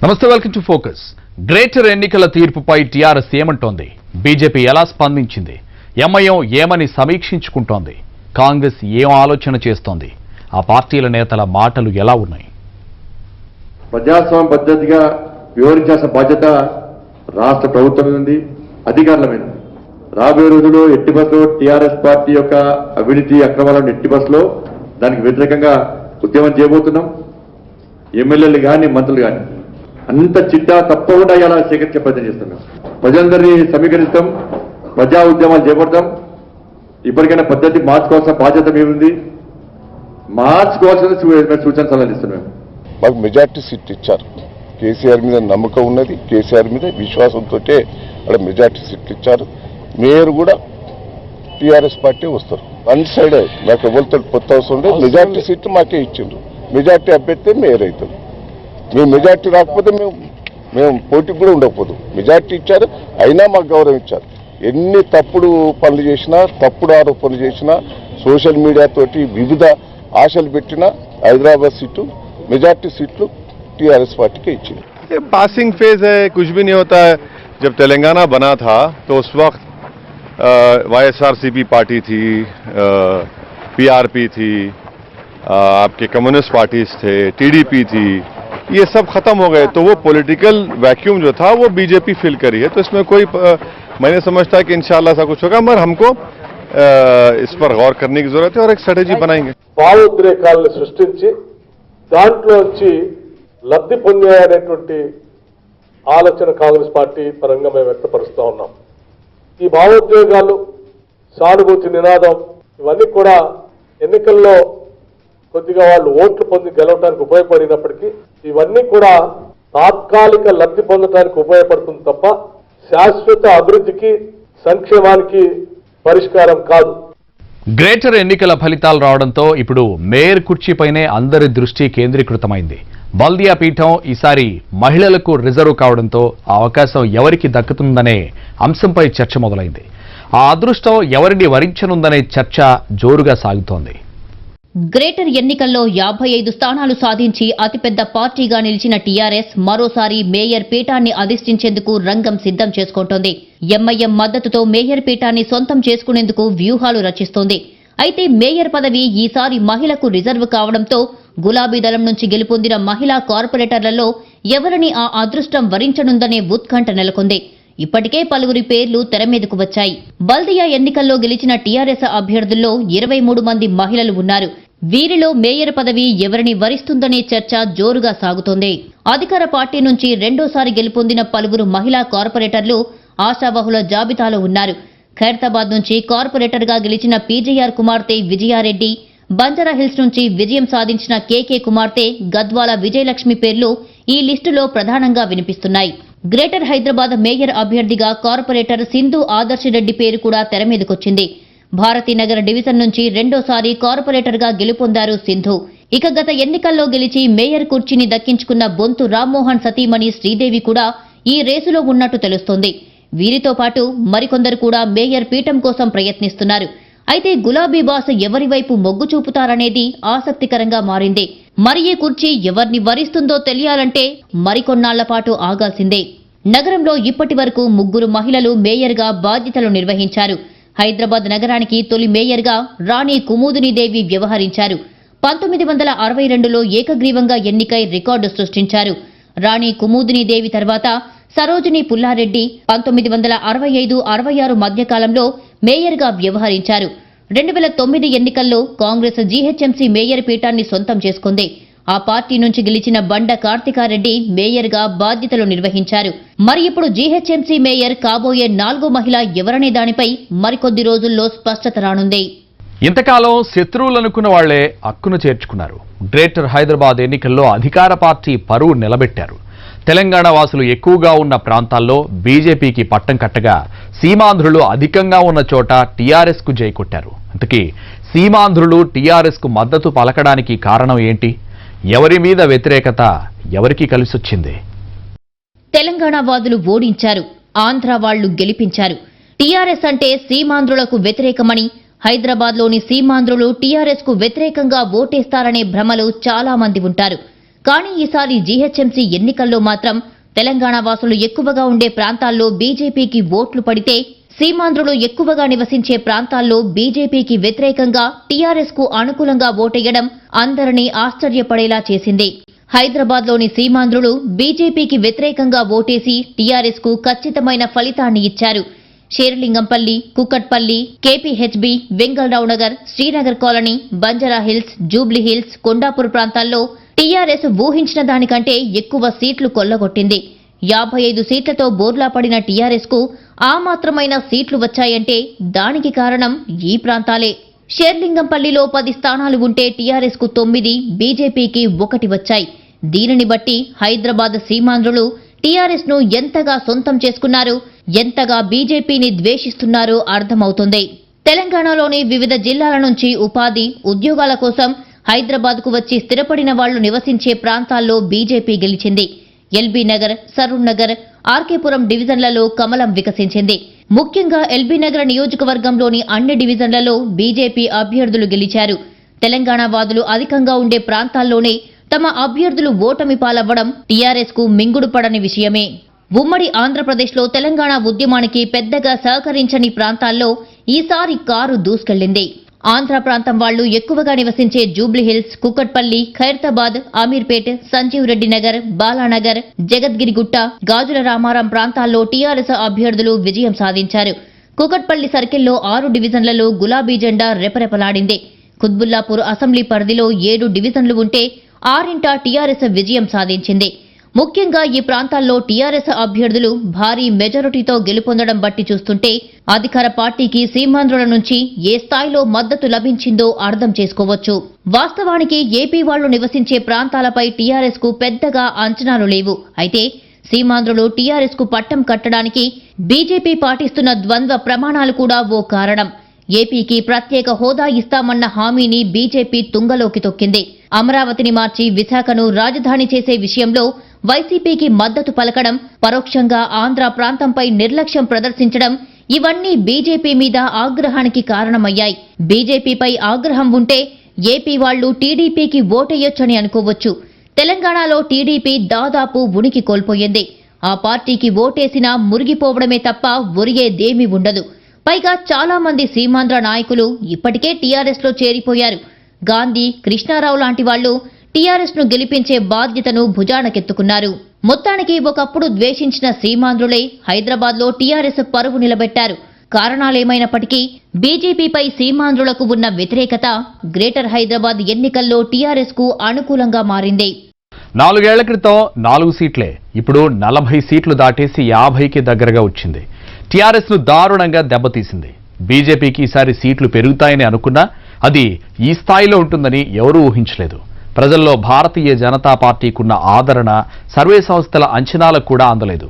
నమస్తే, welcome to focus. Greater ఎన్నికల తీర్పుపై TRS ఏమంటోంది? BJP ఎలా స్పందించింది? ఎంఐఎం ఏమని సమీక్షించుకుంటోంది? కాంగ్రెస్ ఏం ఆలోచన చేస్తోంది? ఆ పార్టీల నేతల మాటలు ఎలా ఉన్నాయి? ప్రజాస్వామ్య పద్ధతిగా వివరించాల్సిన బాధ్యత రాష్ట్ర ప్రభుత్వం మీద ఉంది, అధికారుల మీద. రాబోయే రోజుల్లో ఎట్టి బస్సులో టీఆర్ఎస్ పార్టీ యొక్క అవినీతి అక్రమాలను ఎట్టి బస్సులో దానికి వ్యతిరేకంగా ఉద్యమం చేయబోతున్నాం. ఎమ్మెల్యేలు కానీ మంత్రులు కానీ అంత చిట్టా తప్పకుండా ఇలా సేకరించే ప్రయత్నం చేస్తున్నాం. ప్రజలందరినీ సమీకరిస్తాం, ప్రజా ఉద్యమాలు చేపడతాం. ఇప్పటికైనా పద్ధతి మార్చుకోవాల్సిన బాధ్యత మీరుంది. మార్చుకోవాల్సిన సూచన సలహాలు ఇస్తున్నాం. మాకు మెజార్టీ సీట్ ఇచ్చారు. కేసీఆర్ మీద నమ్మకం ఉన్నది, కేసీఆర్ మీద విశ్వాసంతో అక్కడ మెజార్టీ సీట్లు ఇచ్చారు. మేయర్ కూడా టీఆర్ఎస్ పార్టీ వస్తారు. వన్ సైడ్ మాకు ఎవరితో కొత్త అవసరం లేదు. మెజార్టీ సీట్లు మాకే ఇచ్చిండ్రు. మెజార్టీ అభ్యర్థి మేయర్ అవుతారు. మేము మెజార్టీ రాకపోతే మేము పోటీకి కూడా ఉండకపోదు. మెజార్టీ ఇచ్చారు, అయినా మాకు గౌరవం ఇచ్చారు. ఎన్ని తప్పుడు పనులు చేసినా, తప్పుడు ఆరోపణలు చేసినా, సోషల్ మీడియా తోటి వివిధ ఆశలు పెట్టినా Hyderabad seat majority seat TRS party के इच्छी. ये पासिंग फेज है, कुछ भी नहीं होता है. जब तेलंगाना बना था तो उस वक्त वाईएसआरसीपी पार्टी थी, पीआरपी थी, आपके कम्युनिस्ट पार्टीज थे, टीडीपी थी. ये सब खत्म हो गए. तो वो पॉलिटिकल वैक्यूम जो था वो बीजेपी फिल करी है. तो इसमें कोई मैंने समझता है कि इंशाल्लाह ऐसा कुछ होगा, मगर हमको इस पर गौर करने की जरूरत है और एक स्ट्रेटेजी बनाएंगे. భావోద్రేకాలను సృష్టించి దాంట్లోంచి లబ్ధి పొందేటువంటి ఆలోచన కాంగ్రెస్ పార్టీ పరంగా మేము వ్యక్తపరుస్తూ ఉన్నాం. ఈ భావోద్వేగాలు, సానుభూతి నినాదం ఇవన్నీ కూడా ఎన్నికల్లో కొద్దిగా వాళ్ళు ఓట్లు పొంది గెలవడానికి ఉపయోగపడినప్పటికీ ఇవన్నీ కూడా తాత్కాలిక లబ్ధి పొందడానికి ఉపయోగపడుతుంది తప్ప శాశ్వత అభివృద్ధికి, సంక్షేమానికి పరిష్కారం కాదు. గ్రేటర్ ఎన్నికల ఫలితాలు రావడంతో ఇప్పుడు మేయర్ కుర్చీపైనే అందరి దృష్టి కేంద్రీకృతమైంది. బల్దియా పీఠం ఈసారి మహిళలకు రిజర్వ్ కావడంతో ఆ అవకాశం ఎవరికి దక్కుతుందనే అంశంపై చర్చ మొదలైంది. ఆ అదృష్టం ఎవరిని వరించనుందనే చర్చ జోరుగా సాగుతోంది. గ్రేటర్ ఎన్నికల్లో 55 స్థానాలు సాధించి అతిపెద్ద పార్టీగా నిలిచిన టీఆర్ఎస్ మరోసారి మేయర్ పీఠాన్ని అధిష్ఠించేందుకు రంగం సిద్ధం చేసుకుంటోంది. ఎంఐఎం మద్దతుతో మేయర్ పీఠాన్ని సొంతం చేసుకునేందుకు వ్యూహాలు రచిస్తోంది. అయితే మేయర్ పదవి ఈసారి మహిళకు రిజర్వ్ కావడంతో గులాబీ దళం నుంచి గెలుపొందిన మహిళా కార్పొరేటర్లలో ఎవరిని ఆ అదృష్టం వరించనుందనే ఉత్కంఠ నెలకొంది. ఇప్పటికే పలువురి పేర్లు తెరమీదకు వచ్చాయి. బల్దియా ఎన్నికల్లో గెలిచిన టీఆర్ఎస్ అభ్యర్థుల్లో 23 మంది మహిళలు ఉన్నారు. వీరిలో మేయర్ పదవి ఎవరిని వరిస్తుందనే చర్చ జోరుగా సాగుతోంది. అధికార పార్టీ నుంచి రెండోసారి గెలుపొందిన పలువురు మహిళా కార్పొరేటర్లు ఆశావహుల జాబితాలో ఉన్నారు. ఖైరతాబాద్ నుంచి కార్పొరేటర్గా గెలిచిన పీజేఆర్ కుమార్తె విజయారెడ్డి, బంజారాహిల్స్ నుంచి విజయం సాధించిన కేకే కుమార్తె గద్వాల విజయలక్ష్మి పేర్లు ఈ లిస్టులో ప్రధానంగా వినిపిస్తున్నాయి. గ్రేటర్ హైదరాబాద్ మేయర్ అభ్యర్థిగా కార్పొరేటర్ సింధు ఆదర్శ్ రెడ్డి పేరు కూడా తెరమీదకొచ్చింది. భారతీనగర్ డివిజన్ నుంచి రెండోసారి కార్పొరేటర్గా గెలుపొందారు సింధు. ఇక గత ఎన్నికల్లో గెలిచి మేయర్ కుర్చీని దక్కించుకున్న బొంతు రామ్మోహన్ సతీమణి శ్రీదేవి కూడా ఈ రేసులో ఉన్నట్టు తెలుస్తోంది. వీరితో పాటు మరికొందరు కూడా మేయర్ పీఠం కోసం ప్రయత్నిస్తున్నారు. అయితే గులాబీ బాస్ ఎవరి వైపు మొగ్గు చూపుతారనేది ఆసక్తికరంగా మారింది. మరి ఈ కుర్చీ ఎవరిని వరిస్తుందో తెలియాలంటే మరికొన్నాళ్ల పాటు ఆగాల్సిందే. నగరంలో ఇప్పటి వరకు 3 మహిళలు మేయర్గా బాధ్యతలు నిర్వహించారు. హైదరాబాద్ నగరానికి తొలి మేయర్గా రాణి కుముదినీదేవి వ్యవహరించారు. 1962లో ఏకగ్రీవంగా ఎన్నికై రికార్డు సృష్టించారు. రాణి కుముదినీదేవి తర్వాత సరోజిని పుల్లారెడ్డి 1965-66 మధ్యకాలంలో మేయర్గా వ్యవహరించారు. 2009 ఎన్నికల్లో కాంగ్రెస్ జీహెచ్ఎంసీ మేయర్ పీఠాన్ని సొంతం చేసుకుంది. ఆ పార్టీ నుంచి గెలిచిన బండ కార్తికారెడ్డి మేయర్గా బాధ్యతలు నిర్వహించారు. మరి ఇప్పుడు జీహెచ్ఎంసీ మేయర్ కాబోయే 4వ మహిళ ఎవరనే దానిపై మరికొద్ది రోజుల్లో స్పష్టత రానుంది. ఇంతకాలం శత్రువులనుకున్న వాళ్లే అక్కును చేర్చుకున్నారు. గ్రేటర్ హైదరాబాద్ ఎన్నికల్లో అధికార పార్టీ పరువు నిలబెట్టారు. తెలంగాణ వాసులు ఎక్కువగా ఉన్న ప్రాంతాల్లో బీజేపీకి పట్టం కట్టగా సీమాంధ్రులు అధికంగా ఉన్న చోట టీఆర్ఎస్ కు జై కొట్టారు. అందుకే సీమాంధ్రులు టీఆర్ఎస్ కు మద్దతు పలకడానికి కారణం ఏంటి? ఎవరి మీద వ్యతిరేకత ఎవరికి కలిసొచ్చింది? తెలంగాణ వాదులు ఓడించారు, ఆంధ్ర వాళ్లు గెలిపించారు. టీఆర్ఎస్ అంటే సీమాంధ్రులకు వ్యతిరేకమని, హైదరాబాద్లోని సీమాంధ్రులు టీఆర్ఎస్ కు వ్యతిరేకంగా ఓటేస్తారనే భ్రమలు చాలా మంది ఉంటారు. కానీ ఈసారి జీహెచ్ఎంసీ ఎన్నికల్లో మాత్రం తెలంగాణ వాసులు ఎక్కువగా ఉండే ప్రాంతాల్లో బీజేపీకి ఓట్లు పడితే సీమాంధ్రులు ఎక్కువగా నివసించే ప్రాంతాల్లో బీజేపీకి వ్యతిరేకంగా టీఆర్ఎస్ కు అనుకూలంగా ఓటేయడం అందరినీ ఆశ్చర్యపడేలా చేసింది. హైదరాబాద్లోని సీమాంధ్రులు బీజేపీకి వ్యతిరేకంగా ఓటేసి టీఆర్ఎస్ కు ఖచ్చితమైన ఫలితాన్ని ఇచ్చారు. షేర్లింగంపల్లి, కుక్కట్పల్లి, కేపీహెచ్బీ, వెంగళరావు నగర్, శ్రీనగర్ కాలనీ, బంజారాహిల్స్, జూబ్లీహిల్స్, కొండాపూర్ ప్రాంతాల్లో టీఆర్ఎస్ ఊహించిన దానికంటే ఎక్కువ సీట్లు కొల్లగొట్టింది. 55 సీట్లతో బోర్లా పడిన టీఆర్ఎస్ కు ఆ మాత్రమైన సీట్లు వచ్చాయంటే దానికి కారణం ఈ ప్రాంతాలే. షేర్లింగంపల్లిలో 10 స్థానాలు ఉంటే టీఆర్ఎస్ కు 9, బీజేపీకి 1 వచ్చాయి. దీనిని బట్టి హైదరాబాద్ సీమాంధ్రులు టీఆర్ఎస్ ను ఎంతగా సొంతం చేసుకున్నారు, ఎంతగా బీజేపీని ద్వేషిస్తున్నారో అర్థమవుతుంది. తెలంగాణలోని వివిధ జిల్లాల నుంచి ఉపాధి, ఉద్యోగాల కోసం హైదరాబాద్కు వచ్చి స్థిరపడిన వాళ్లు నివసించే ప్రాంతాల్లో బీజేపీ గెలిచింది. ఎల్బీ నగర్, సరూర్ నగర్, ఆర్కేపురం డివిజన్లలో కమలం వికసించింది. ముఖ్యంగా ఎల్బీ నగర్ నియోజకవర్గంలోని అన్ని డివిజన్లలో బీజేపీ అభ్యర్థులు గెలిచారు. తెలంగాణ వాదులు అధికంగా ఉండే ప్రాంతాల్లోనే తమ అభ్యర్థులు ఓటమి పాలవ్వడం టీఆర్ఎస్ కు మింగుడుపడని విషయమే. ఉమ్మడి ఆంధ్రప్రదేశ్లో తెలంగాణ ఉద్యమానికి పెద్దగా సహకరించని ప్రాంతాల్లో ఈసారి కారు దూసుకెళ్లింది. ఆంధ్ర ప్రాంతం వాళ్లు ఎక్కువగా నివసించే జూబ్లీహిల్స్, కుక్కట్పల్లి, ఖైరతాబాద్, అమీర్పేట్, సంజీవ్ రెడ్డి నగర్, బాలానగర్, జగద్గిరిగుట్ట, గాజుల రామారం ప్రాంతాల్లో టీఆర్ఎస్ అభ్యర్థులు విజయం సాధించారు. కుకట్పల్లి సర్కిల్లో 6 డివిజన్లలో గులాబీ జెండా రెపరెపలాడింది. కుత్బుల్లాపూర్ అసెంబ్లీ పరిధిలో 7 డివిజన్లు ఉంటే 6 టీఆర్ఎస్ విజయం సాధించింది. ముఖ్యంగా ఈ ప్రాంతాల్లో టీఆర్ఎస్ అభ్యర్థులు భారీ మెజారిటీతో గెలుపొందడం బట్టి చూస్తుంటే అధికార పార్టీకి సీమాంధ్రుల నుంచి ఏ స్థాయిలో మద్దతు లభించిందో అర్థం చేసుకోవచ్చు. వాస్తవానికి ఏపీ వాళ్లు నివసించే ప్రాంతాలపై టీఆర్ఎస్ కు పెద్దగా అంచనాలు లేవు. అయితే సీమాంధ్రులు టీఆర్ఎస్ కు పట్టం కట్టడానికి బీజేపీ పాటిస్తున్న ద్వంద్వ ప్రమాణాలు కూడా ఓ కారణం. ఏపీకి ప్రత్యేక హోదా ఇస్తామన్న హామీని బీజేపీ తుంగలోకి తొక్కింది. అమరావతిని మార్చి విశాఖను రాజధాని చేసే విషయంలో వైసీపీకి మద్దతు పలకడం, పరోక్షంగా ఆంధ్ర ప్రాంతంపై నిర్లక్ష్యం ప్రదర్శించడం ఇవన్నీ బీజేపీ మీద ఆగ్రహానికి కారణమయ్యాయి. బీజేపీపై ఆగ్రహం ఉంటే ఏపీ వాళ్లు టీడీపీకి ఓటేయొచ్చని అనుకోవచ్చు. తెలంగాణలో టీడీపీ దాదాపు ఉనికి కోల్పోయింది. ఆ పార్టీకి ఓటేసినా మురిగిపోవడమే తప్ప ఒరిగేదేమీ ఉండదు. పైగా చాలా మంది సీమాంధ్ర నాయకులు ఇప్పటికే టీఆర్ఎస్ లో చేరిపోయారు. గాంధీ, కృష్ణారావు లాంటి వాళ్లు టీఆర్ఎస్ ను గెలిపించే బాధ్యతను భుజానకెత్తుకున్నారు. మొత్తానికి ఒకప్పుడు ద్వేషించిన సీమాంధ్రులే హైదరాబాద్ లో టీఆర్ఎస్ పరువు నిలబెట్టారు. కారణాలేమైనప్పటికీ బీజేపీపై సీమాంధ్రులకు ఉన్న వ్యతిరేకత గ్రేటర్ హైదరాబాద్ ఎన్నికల్లో టీఆర్ఎస్ కు అనుకూలంగా మారింది. 4 ఏళ్ల క్రితం 4 సీట్లే ఇప్పుడు 40 సీట్లు దాటేసి 50కి దగ్గరగా వచ్చింది. టీఆర్ఎస్ ను దారుణంగా దెబ్బతీసింది. బీజేపీకి ఈసారి సీట్లు పెరుగుతాయని అనుకున్నా అది ఈ స్థాయిలో ఉంటుందని ఎవరూ ఊహించలేదు. ప్రజల్లో భారతీయ జనతా పార్టీకున్న ఆదరణ సర్వే సంస్థల అంచనాలకు కూడా అందలేదు.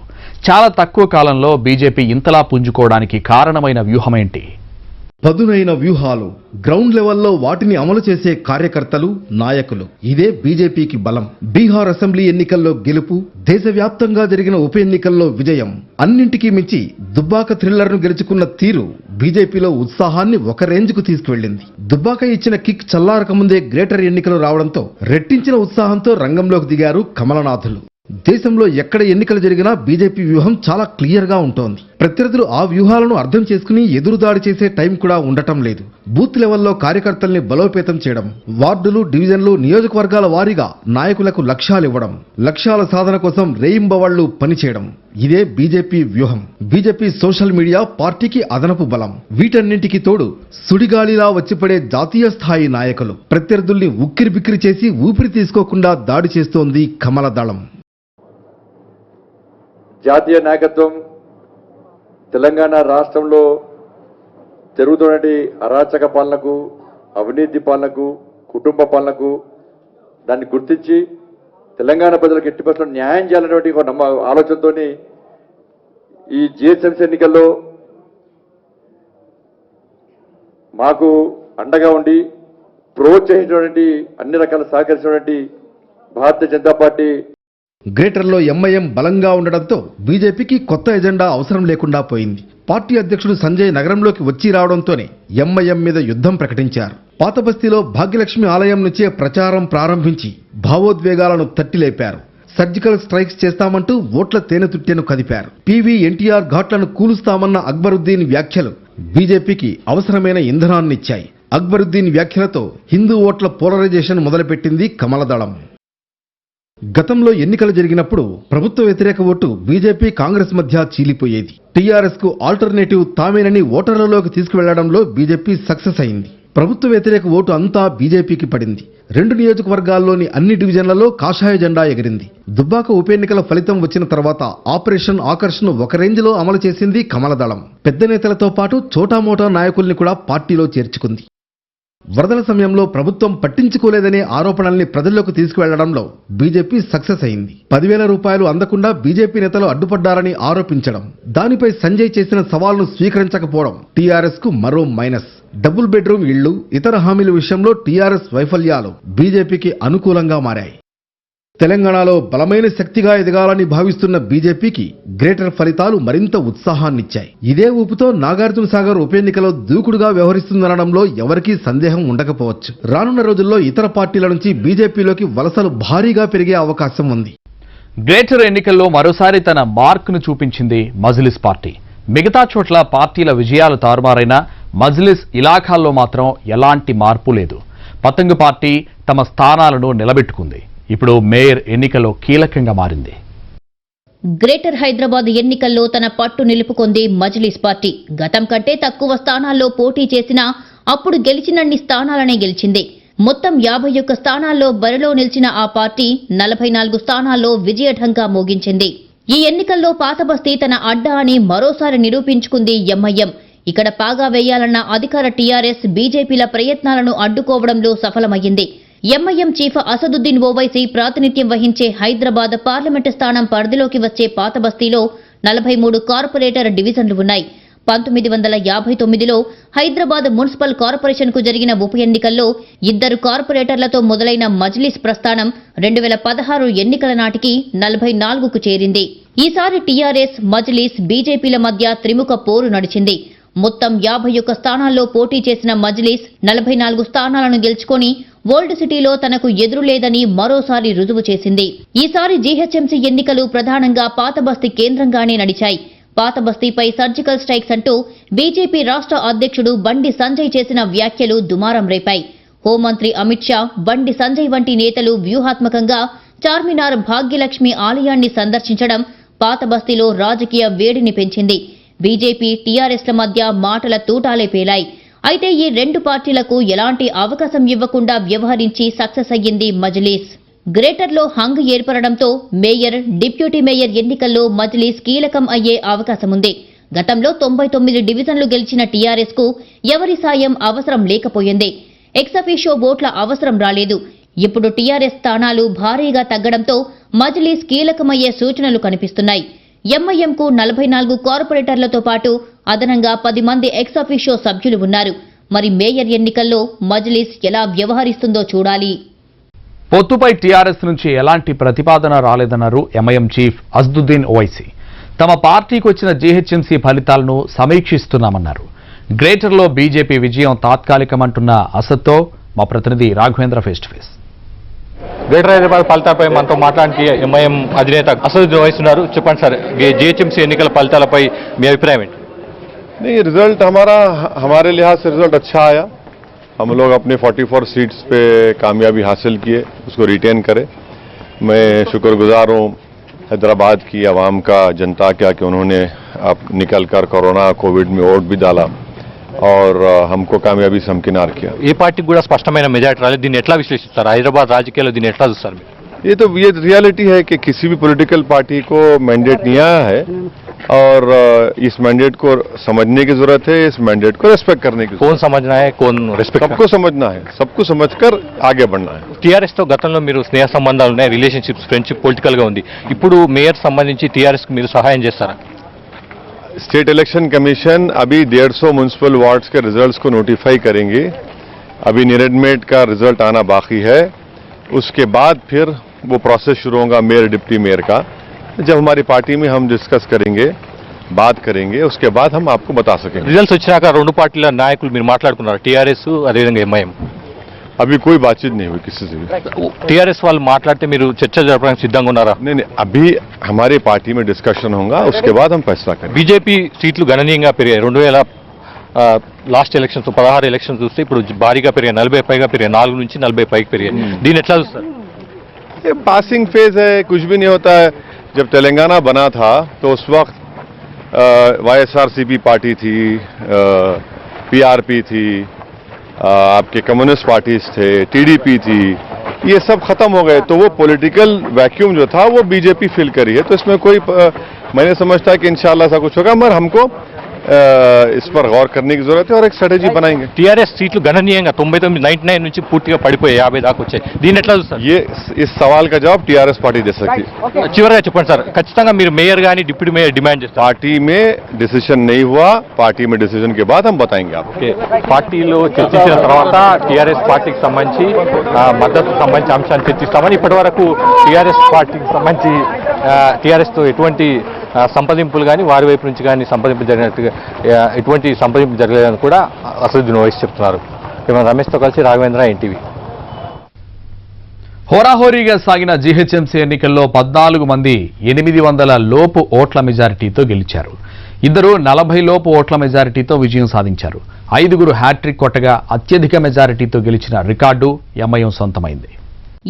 చాలా తక్కువ కాలంలో బీజేపీ ఇంతలా పుంజుకోవడానికి కారణమైన వ్యూహమేంటి? పదునైన వ్యూహాలు, గ్రౌండ్ లెవెల్లో వాటిని అమలు చేసే కార్యకర్తలు, నాయకులు. ఇదే బీజేపీకి బలం. బీహార్ అసెంబ్లీ ఎన్నికల్లో గెలుపు, దేశవ్యాప్తంగా జరిగిన ఉప ఎన్నికల్లో విజయం, అన్నింటికీ మించి దుబ్బాక థ్రిల్లర్ను గెలుచుకున్న తీరు బీజేపీలో ఉత్సాహాన్ని ఒక రేంజ్కు తీసుకువెళ్లింది. దుబ్బాక ఇచ్చిన కిక్ చల్లారకముందే గ్రేటర్ ఎన్నికలు రావడంతో రెట్టించిన ఉత్సాహంతో రంగంలోకి దిగారు కమలనాథులు. దేశంలో ఎక్కడ ఎన్నికలు జరిగినా బీజేపీ వ్యూహం చాలా క్లియర్ గా ఉంటోంది. ప్రత్యర్థులు ఆ వ్యూహాలను అర్థం చేసుకుని ఎదురుదాడి చేసే టైం కూడా ఉండటం లేదు. బూత్ లెవెల్లో కార్యకర్తల్ని బలోపేతం చేయడం, వార్డులు, డివిజన్లు, నియోజకవర్గాల వారీగా నాయకులకు లక్ష్యాలివ్వడం, లక్ష్యాల సాధన కోసం రేయింబవళ్లు పనిచేయడం, ఇదే బీజేపీ వ్యూహం. బీజేపీ సోషల్ మీడియా పార్టీకి అదనపు బలం. వీటన్నింటికి తోడు సుడిగాలిలా వచ్చిపడే జాతీయ స్థాయి నాయకులు. ప్రత్యర్థుల్ని ఉక్కిరిబిక్కిరి చేసి ఊపిరి తీసుకోకుండా దాడి చేస్తోంది కమల దళం. జాతీయ నాయకత్వం తెలంగాణ రాష్ట్రంలో జరుగుతున్నటువంటి అరాచక పాలనకు, అవినీతి పాలనకు, కుటుంబ పాలనకు దాన్ని గుర్తించి తెలంగాణ ప్రజలకు ఎట్టి పరిస్థితుల్లో న్యాయం చేయాలనేటువంటి ఒక ఆలోచనతో ఈ జిహెచ్ఎంసీ ఎన్నికల్లో మాకు అండగా ఉండి ప్రోత్సహించినటువంటి, అన్ని రకాల సహకరించినటువంటి భారతీయ జనతా పార్టీ గ్రేటర్లో ఎంఐఎం బలంగా ఉండడంతో బీజేపీకి కొత్త ఎజెండా అవసరం లేకుండా పోయింది. పార్టీ అధ్యక్షుడు సంజయ్ నగరంలోకి వచ్చి రావడంతోనే ఎంఐఎం మీద యుద్ధం ప్రకటించారు. పాత బస్తీలో భాగ్యలక్ష్మి ఆలయం నుంచే ప్రచారం ప్రారంభించి భావోద్వేగాలను తట్టిలేపారు. సర్జికల్ స్ట్రైక్స్ చేస్తామంటూ ఓట్ల తేనెతుట్టెను కదిపారు. పివి ఎన్టీఆర్ ఘాట్లను కూలుస్తామన్న అక్బరుద్దీన్ వ్యాఖ్యలు బీజేపీకి అవసరమైన ఇంధనాన్నిచ్చాయి. అక్బరుద్దీన్ వ్యాఖ్యలతో హిందూ ఓట్ల పోలరైజేషన్ మొదలుపెట్టింది కమలదళం. గతంలో ఎన్నికలు జరిగినప్పుడు ప్రభుత్వ వ్యతిరేక ఓటు బీజేపీ కాంగ్రెస్ మధ్య చీలిపోయేది. టీఆర్ఎస్ కు ఆల్టర్నేటివ్ తామేనని ఓటర్లలోకి తీసుకువెళ్లడంలో బీజేపీ సక్సెస్ అయింది. ప్రభుత్వ వ్యతిరేక ఓటు అంతా బీజేపీకి పడింది. 2 నియోజకవర్గాల్లోని అన్ని డివిజన్లలో కాషాయ జెండా ఎగిరింది. దుబ్బాక ఉప ఎన్నికల ఫలితం వచ్చిన తర్వాత ఆపరేషన్ ఆకర్ష్ను ఒక రేంజ్లో అమలు చేసింది కమలదళం. పెద్ద నేతలతో పాటు చోటామోటా నాయకుల్ని కూడా పార్టీలో చేర్చుకుంది. వరదల సమయంలో ప్రభుత్వం పట్టించుకోలేదనే ఆరోపణల్ని ప్రజల్లోకి తీసుకువెళ్లడంలో బీజేపీ సక్సెస్ అయింది. 10,000 రూపాయలు అందకుండా బీజేపీ నేతలు అడ్డుపడ్డారని ఆరోపించడం, దానిపై సంజయ్ చేసిన సవాల్ను స్వీకరించకపోవడం టీఆర్ఎస్ కు మరో మైనస్. డబుల్ బెడ్రూమ్ ఇళ్లు, ఇతర హామీల విషయంలో టీఆర్ఎస్ వైఫల్యాలు బీజేపీకి అనుకూలంగా మారాయి. తెలంగాణలో బలమైన శక్తిగా ఎదగాలని భావిస్తున్న బీజేపీకి గ్రేటర్ ఫలితాలు మరింత ఉత్సాహాన్నిచ్చాయి. ఇదే ఊపుతో నాగార్జున సాగర్ ఉప ఎన్నికలో దూకుడుగా వ్యవహరిస్తుందనడంలో ఎవరికీ సందేహం ఉండకపోవచ్చు. రానున్న రోజుల్లో ఇతర పార్టీల నుంచి బీజేపీలోకి వలసలు భారీగా పెరిగే అవకాశం ఉంది. గ్రేటర్ ఎన్నికల్లో మరోసారి తన మార్కును చూపించింది మజ్లిస్ పార్టీ. మిగతా చోట్ల పార్టీల విజయాలు తారుమారైనా మజ్లిస్ ఇలాఖాల్లో మాత్రం ఎలాంటి మార్పు లేదు. పతంగ్ పార్టీ తమ స్థానాలను నిలబెట్టుకుంది. ఇప్పుడు మేయర్ ఎన్నికల్లో కీలకంగా మారింది. గ్రేటర్ హైదరాబాద్ ఎన్నికల్లో తన పట్టు నిలుపుకుంది మజ్లిస్ పార్టీ. గతం కంటే తక్కువ స్థానాల్లో పోటీ చేసినా అప్పుడు గెలిచినన్ని స్థానాలనే గెలిచింది. మొత్తం 51 స్థానాల్లో బరిలో నిలిచిన ఆ పార్టీ 44 స్థానాల్లో విజయఢంకా మోగించింది. ఈ ఎన్నికల్లో పాతబస్తీ తన అడ్డా అని మరోసారి నిరూపించుకుంది ఎంఐఎం. ఇక్కడ పాగా వేయాలన్న అధికార టీఆర్ఎస్ బీజేపీల ప్రయత్నాలను అడ్డుకోవడంలో సఫలమయ్యింది. ఎంఐఎం చీఫ్ అసదుద్దీన్ ఓవైసీ ప్రాతినిధ్యం వహించే హైదరాబాద్ పార్లమెంటు స్థానం పరిధిలోకి వచ్చే పాతబస్తీలో 43 కార్పొరేటర్ డివిజన్లు ఉన్నాయి. 1959లో హైదరాబాద్ మున్సిపల్ కార్పొరేషన్కు జరిగిన ఉప ఎన్నికల్లో 2 కార్పొరేటర్లతో మొదలైన మజ్లిస్ ప్రస్థానం 2016 ఎన్నికల నాటికి 44కు చేరింది. ఈసారి టీఆర్ఎస్, మజ్లిస్, బీజేపీల మధ్య త్రిముఖ పోరు నడిచింది. మొత్తం 51 స్థానాల్లో పోటీ చేసిన మజ్లిస్ 44 స్థానాలను గెలుచుకొని ఓల్డ్ సిటీలో తనకు ఎదురులేదని మరోసారి రుజువు చేసింది. ఈసారి జీహెచ్ఎంసీ ఎన్నికలు ప్రధానంగా పాతబస్తీ కేంద్రంగానే నడిచాయి. పాతబస్తీపై సర్జికల్ స్ట్రైక్స్ అంటూ బీజేపీ రాష్ట్ర అధ్యక్షుడు బండి సంజయ్ చేసిన వ్యాఖ్యలు దుమారం రేపాయి. హోంమంత్రి అమిత్ షా, బండి సంజయ్ వంటి నేతలు వ్యూహాత్మకంగా చార్మినార్, భాగ్యలక్ష్మి ఆలయాన్ని సందర్శించడం పాతబస్తీలో రాజకీయ వేడిని పెంచింది. బీజేపీ, టీఆర్ఎస్ల మధ్య మాటల తూటాలే పేలాయి. అయితే ఈ 2 పార్టీలకు ఎలాంటి అవకాశం ఇవ్వకుండా వ్యవహరించి సక్సెస్ అయ్యింది మజ్లిస్. గ్రేటర్లో హంగ్ ఏర్పడడంతో మేయర్, డిప్యూటీ మేయర్ ఎన్నికల్లో మజ్లిస్ కీలకం అయ్యే అవకాశముంది. గతంలో 99 డివిజన్లు గెలిచిన టీఆర్ఎస్ కు ఎవరి సాయం అవసరం లేకపోయింది. ఎక్సఫీషియో ఓట్ల అవసరం రాలేదు. ఇప్పుడు టీఆర్ఎస్ స్థానాలు భారీగా తగ్గడంతో మజ్లిస్ కీలకమయ్యే సూచనలు కనిపిస్తున్నాయి. ఎంఐఎంకు 44 కార్పొరేటర్లతో పాటు అదనంగా 10 మంది ఎక్సఫీషియో సభ్యులు ఉన్నారు. మరి మేయర్ ఎన్నికల్లో మజ్లిస్ ఎలా వ్యవహరిస్తుందో చూడాలి. పొత్తుపై టీఆర్ఎస్ నుంచి ఎలాంటి ప్రతిపాదన రాలేదన్నారు ఎంఐఎం చీఫ్ అసదుద్దీన్ ఓవైసీ. తమ పార్టీకి వచ్చిన జీహెచ్ఎంసీ ఫలితాలను సమీక్షిస్తున్నామన్నారు. గ్రేటర్లో బీజేపీ విజయం తాత్కాలికమంటున్న అసద్తో మా ప్రతినిధి Raghavendra face to face. Greater Hyderabad ఫలితాలపై మనతో మాట్లాడడానికి ఎంఐఎం అధినేత అసదుద్దీన్ ఓవైసీ ఉన్నారు. చెప్పండి సార్, జీహెచ్ఎంసీ ఎన్నికల ఫలితాలపై మీ అభిప్రాయం ఏంటి? नहीं, रिजल्ट हमारे लिहाज से रिजल्ट अच्छा आया. हम लोग अपने 44 सीट्स पे कामयाबी हासिल किए, उसको रिटेन करें. मैं शुक्रगुजार हूँ हैदराबाद की आवाम का, जनता का, कि उन्होंने अब निकल कर कोरोना कोविड में वोट भी डाला और हमको कामयाबी से हमकिनार किया. ఏ పార్టీకి కూడా స్పష్టమైన మెజారిటీ రాలేదు. దీన్ని ఎట్లా విశ్లేషిస్తారు? హైదరాబాద్ రాజకీయాల్లో దీన్ని ఎట్లా చూస్తారు మీరు? ये रियलिटी है कि किसी भी पॉलिटिकल पार्टी को मैंडेट नहीं आया है और इस मैंडेट को समझने की जरूरत है, इस मैंडेट को रेस्पेक्ट करने की. कौन समझना है, कौन रेस्पेक्ट? सबको समझना है, सबको समझकर आगे बढ़ना है. టీఆర్ఎస్ తో గతంలో మీరు స్నేహ సంబంధాలు ఉన్నాయి, రిలేషన్షిప్స్, ఫ్రెండ్షిప్ పొలిటికల్ గా ఉంది. ఇప్పుడు మేయర్ సంబంధించి టీఆర్ఎస్ కి మీరు సహాయం చేస్తారా? स्टेट इलेक्शन कमीशन अभी 150 म्यूनिसिपल वार्ड्स के रिजल्ट्स को नोटिफाई करेंगे. अभी निरेडमेट का रिजल्ट आना बाकी है. उसके बाद फिर वो प्रोसेस शुरू होगा मेयर डिप्टी मेयर का। जब हमारी पार्टी में हम डिस्कस करेंगे, बात करेंगे, उसके बाद हम आपको बता सकेंगे। రిజల్ట్స్ వచ్చాక రెండు పార్టీల నాయకులు మీరు మాట్లాడుకున్నారు, టీఆర్ఎస్ అదేవిధంగా ఎంఐఎం. अभी कोई बातचीत नहीं हुई किसी से भी। టీఆర్ఎస్ వాళ్ళు మాట్లాడితే మీరు చర్చ జరపడానికి సిద్ధంగా ఉన్నారా? नहीं, अभी हमारी पार्टी में डिस्कशन होगा, उसके बाद हम फैसला करेंगे। బీజేపీ సీట్లు గణనీయంగా పెరిగాయి. 2000 లాస్ట్ ఎలక్షన్స్ 16 ఎలక్షన్స్ చూస్తే ఇప్పుడు భారీగా పెరిగాయి, 40 పైగా పెరిగాయి, 4 నుంచి 40 పైకి పెరిగాయి. దీన్ని ఎట్లా చూస్తారు? ये पासिंग फेज है, कुछ भी नहीं होता है। जब तेलंगाना बना था तो उस वक्त YSRCP पार्टी थी, PRP थी, आपके कम्युनिस्ट पार्टीज थे, TDP थी, ये सब खत्म हो गए। तो वो पॉलिटिकल वैक्यूम जो था वो बीजेपी फिल करी है। तो इसमें कोई मैंने समझता है कि इंशाल्लाह ऐसा कुछ होगा, मगर हमको इस पर गौर करने की जरूरत है और एक स्ट्रेटेजी बनाएंगे। టీఆర్ఎస్ సీట్లు గణనీయంగా 99 నుంచి పూర్తిగా పడిపోయి 50 దాకా వచ్చాయి. దీన్ని ఎట్లా చూస్తారు? ये इस सवाल का जवाब TRS पार्टी दे सकती है। చివరిగా చెప్పండి సార్, ఖచ్చితంగా మీరు మేయర్ కానీ డిప్యూటీ మేయర్ డిమాండ్ చేస్తారు? पार्टी में डिसीजन नहीं हुआ, पार्टी में डिसीजन के बाद हम बताएंगे आपको। పార్టీలో చర్చించిన తర్వాత టీఆర్ఎస్ పార్టీకి సంబంధించి మద్దతు సంబంధించి అంశాన్ని చర్చిస్తామని ఇప్పటి వరకు టీఆర్ఎస్ పార్టీకి సంబంధించి టీఆర్ఎస్తో ఎటువంటి సంప్రదింపులు కానీ వారి వైపు నుంచి కానీ సంప్రదింపులు జరిగినట్టుగా ఎటువంటి సంప్రదింపులు జరగలేదని కూడా అసదుద్దీన్ ఓవైసీ చెప్తున్నారు. కేవలం రమేష్తో కలిసి రాఘవేంద్ర, ఎన్టీవీ. హోరాహోరీగా సాగిన జీహెచ్ఎంసీ ఎన్నికల్లో 14 మంది 800 లోపు ఓట్ల మెజారిటీతో గెలిచారు. 2 40 లోపు ఓట్ల మెజారిటీతో విజయం సాధించారు. 5 హ్యాట్రిక్ కొట్టగా అత్యధిక మెజారిటీతో గెలిచిన రికార్డు ఎంఐఎం సొంతమైంది.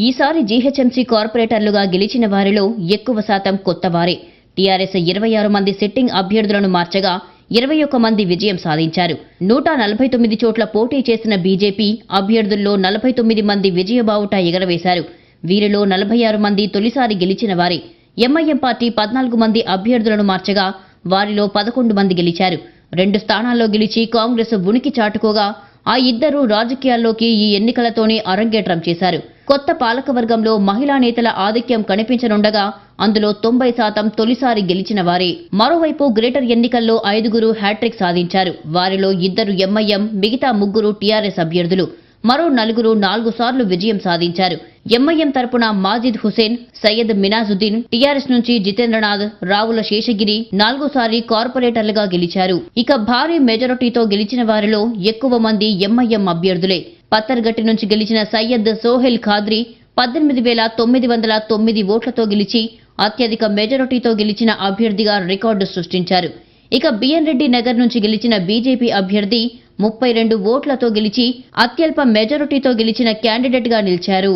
ఈసారి జీహెచ్ఎంసీ కార్పొరేటర్లుగా గెలిచిన వారిలో ఎక్కువ శాతం కొత్తవారే. టీఆర్ఎస్ 26 మంది సిట్టింగ్ అభ్యర్థులను మార్చగా 21 మంది విజయం సాధించారు. 149 చోట్ల పోటీ చేసిన బీజేపీ అభ్యర్థుల్లో 49 మంది విజయబావుట ఎగరవేశారు. వీరిలో 46 మంది తొలిసారి గెలిచిన వారే. ఎంఐఎం పార్టీ 14 మంది అభ్యర్థులను మార్చగా వారిలో 11 మంది గెలిచారు. 2 స్థానాల్లో గెలిచి కాంగ్రెస్ ఉనికి చాటుకోగా ఆ ఇద్దరు రాజకీయాల్లోకి ఈ ఎన్నికలతోనే అరంగేట్రం చేశారు. కొత్త పాలకవర్గంలో మహిళా నేతల ఆధిక్యం కనిపించనుండగా అందులో 90% తొలిసారి గెలిచిన వారే. మరోవైపు గ్రేటర్ ఎన్నికల్లో 5 హ్యాట్రిక్ సాధించారు. వారిలో 2 ఎంఐఎం, మిగతా 3 టీఆర్ఎస్ అభ్యర్థులు. మరో 4 సార్లు విజయం సాధించారు. ఎంఐఎం తరపున మాజిద్ హుసేన్, సయ్యద్ మినాజుద్దీన్, టీఆర్ఎస్ నుంచి జితేంద్రనాథ్, రావుల శేషగిరి 4సారి కార్పొరేటర్లుగా గెలిచారు. ఇక భారీ మెజారిటీతో గెలిచిన వారిలో ఎక్కువ మంది ఎంఐఎం అభ్యర్థులే. పత్తర్గట్టి నుంచి గెలిచిన సయ్యద్ సోహెల్ ఖాద్రీ 18,909 ఓట్లతో గెలిచి అత్యధిక మెజారిటీతో గెలిచిన అభ్యర్థిగా రికార్డు సృష్టించారు. ఇక బిఎన్ రెడ్డి నగర్ నుంచి గెలిచిన బీజేపీ అభ్యర్థి 32 ఓట్లతో గెలిచి అత్యల్ప మెజారిటీతో గెలిచిన క్యాండిడేట్గా నిలిచారు.